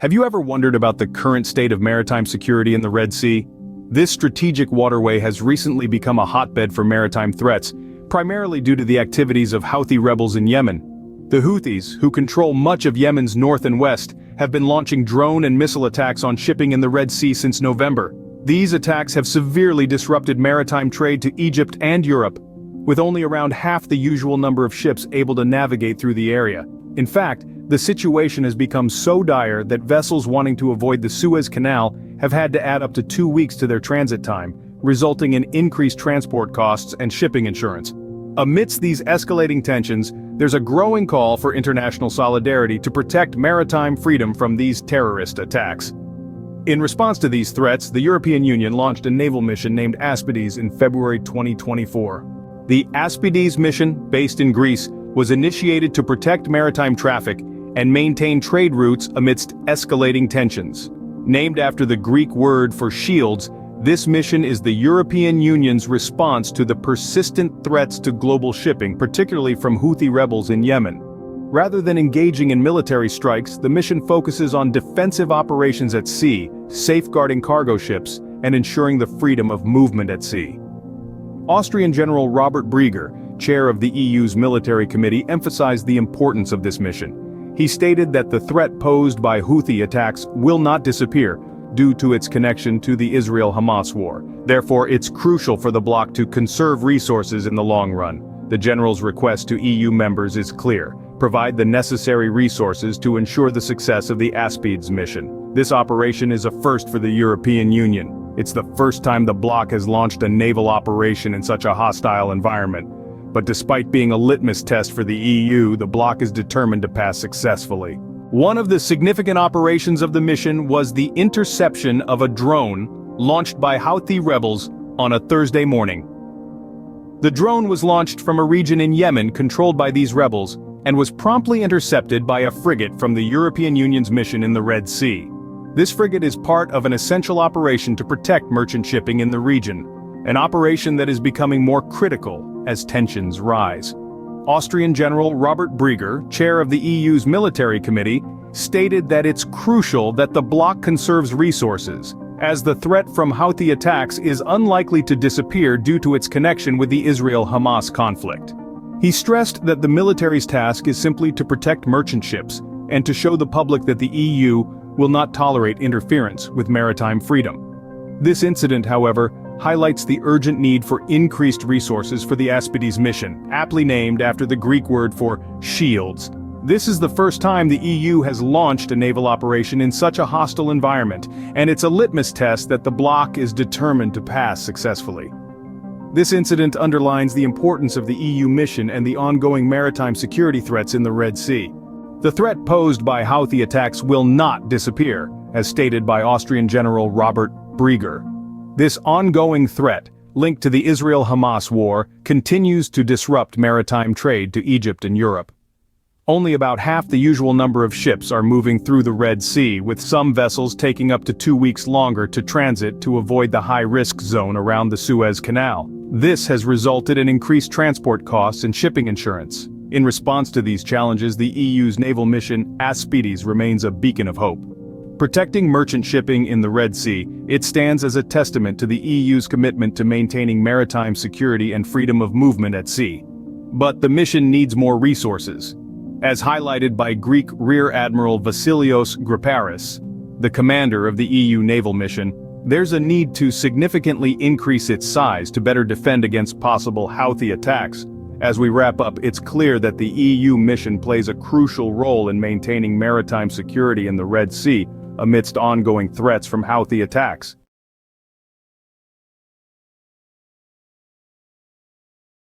Have you ever wondered about the current state of maritime security in the Red Sea? This strategic waterway has recently become a hotbed for maritime threats, primarily due to the activities of Houthi rebels in Yemen. The Houthis, who control much of Yemen's north and west, have been launching drone and missile attacks on shipping in the Red Sea since November. These attacks have severely disrupted maritime trade to Egypt and Europe, with only around half the usual number of ships able to navigate through the area. In fact, the situation has become so dire that vessels wanting to avoid the Suez Canal have had to add up to 2 weeks to their transit time, resulting in increased transport costs and shipping insurance. Amidst these escalating tensions, there's a growing call for international solidarity to protect maritime freedom from these terrorist attacks. In response to these threats, the European Union launched a naval mission named Aspides in February 2024. The Aspides mission, based in Greece, was initiated to protect maritime traffic and maintain trade routes amidst escalating tensions. Named after the Greek word for shields, this mission is the European Union's response to the persistent threats to global shipping, particularly from Houthi rebels in Yemen. Rather than engaging in military strikes, the mission focuses on defensive operations at sea, safeguarding cargo ships, and ensuring the freedom of movement at sea. Austrian General Robert Brieger, chair of the EU's military committee, emphasized the importance of this mission. He stated that the threat posed by Houthi attacks will not disappear, due to its connection to the Israel-Hamas war. Therefore, it's crucial for the bloc to conserve resources in the long run. The general's request to EU members is clear: provide the necessary resources to ensure the success of the Aspides mission. This operation is a first for the European Union. It's the first time the bloc has launched a naval operation in such a hostile environment. But despite being a litmus test for the EU, the bloc is determined to pass successfully. One of the significant operations of the mission was the interception of a drone launched by Houthi rebels on a Thursday morning. The drone was launched from a region in Yemen controlled by these rebels and was promptly intercepted by a frigate from the European Union's mission in the Red Sea. This frigate is part of an essential operation to protect merchant shipping in the region, an operation that is becoming more critical as tensions rise. Austrian General Robert Brieger, chair of the EU's military committee, stated that it's crucial that the bloc conserves resources, as the threat from Houthi attacks is unlikely to disappear due to its connection with the Israel-Hamas conflict. He stressed that the military's task is simply to protect merchant ships and to show the public that the EU will not tolerate interference with maritime freedom. This incident, however, highlights the urgent need for increased resources for the Aspides mission, aptly named after the Greek word for shields. This is the first time the EU has launched a naval operation in such a hostile environment, and it's a litmus test that the bloc is determined to pass successfully. This incident underlines the importance of the EU mission and the ongoing maritime security threats in the Red Sea. The threat posed by Houthi attacks will not disappear, as stated by Austrian General Robert Brieger. This ongoing threat, linked to the Israel-Hamas war, continues to disrupt maritime trade to Egypt and Europe. Only about half the usual number of ships are moving through the Red Sea, with some vessels taking up to 2 weeks longer to transit to avoid the high-risk zone around the Suez Canal. This has resulted in increased transport costs and shipping insurance. In response to these challenges, the EU's naval mission, Aspides, remains a beacon of hope. Protecting merchant shipping in the Red Sea, it stands as a testament to the EU's commitment to maintaining maritime security and freedom of movement at sea. But the mission needs more resources. As highlighted by Greek Rear Admiral Vasilios Griparis, the commander of the EU naval mission, there's a need to significantly increase its size to better defend against possible Houthi attacks. As we wrap up, it's clear that the EU mission plays a crucial role in maintaining maritime security in the Red Sea amidst ongoing threats from Houthi attacks.